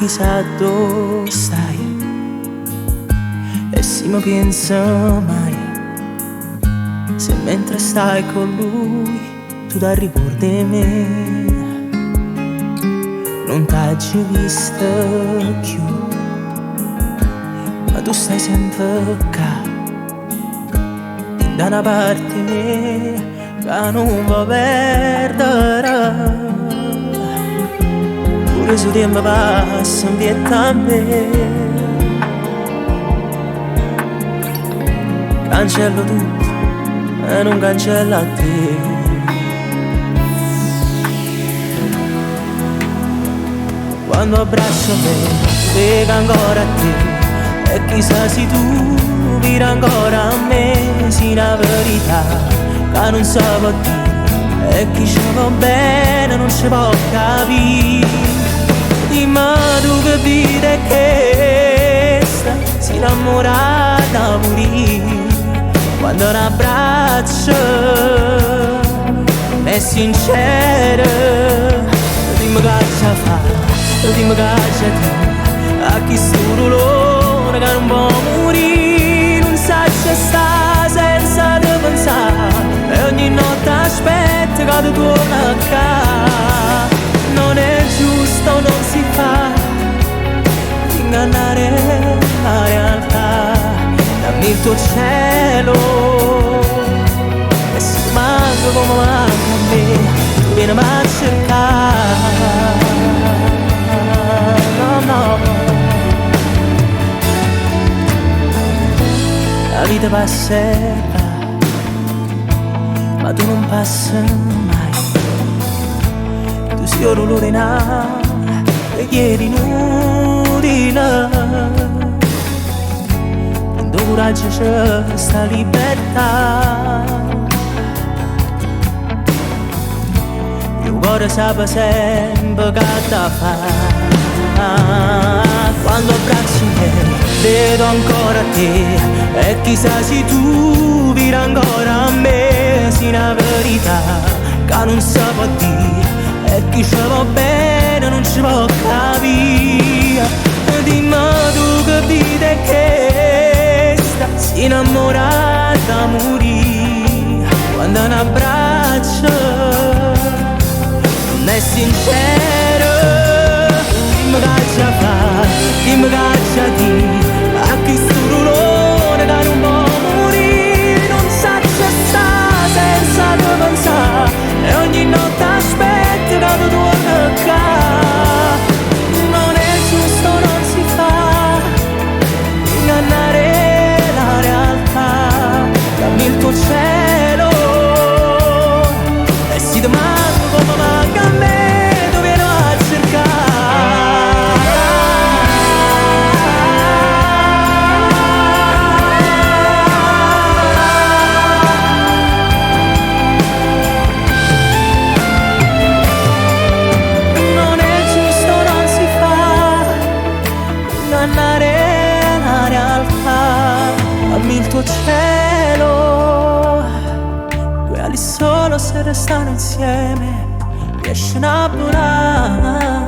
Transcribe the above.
chissà dove stai, e se mi pensa mai, se mentre stai con lui tu ti ricordi di me. Non t'hai vista più, ma tu stai sempre qua, da una parte mia che non va perdere. Pure se tempo passa in pietà a me, cancello tutto e non cancella a te. Quando abbraccio me, lega ancora a te, e chissà se tu vira ancora a me, sì la verità che non so dire, e chi ci va bene non ci può capire. Dimmi tu che vita è questa, si innamorata pure quando un abbraccio non è sincero. Dimmi che c'è fa, dimmi che c'è te, a chi sto dolore che non può morire, non sa c'è sta senza te pensare, e ogni notte aspetta che tu torni a casa. Non è giusto, non si fa ingannare la realtà. Dammi il tuo cielo, e se manca come manca a me, tu vieni a cercare. No, no, la vita passerà, ma tu non passi mai. Tu sei l'olore na e chiedi inutile, in tuo coraggio c'è sta libertà. Il cuore sa sempre che da fa. Quando abbracci me vedo ancora te, e chissà se tu vira ancora a me, sì una verità che non si può dire, e chi ci va bene non ci può capire. Dimmi tu che vita è questa, si innamorata morì quando un abbraccio non è sincero. Dimmi che c'è fa, dimmi che c'è di, a chi sto dolore che non può morire, non sa c'è sta senza te pensare, e ogni notte aspetta che tu torni a casa. Non è giusto, non si fa ingannare la realtà. Dammi il tuo cielo, e si domanda come manca a me, tu vieni a cercare. Non è giusto, non si fa ingannare la realtà. Dammi il tuo cielo, due ali solo se restano insieme riescono a volare.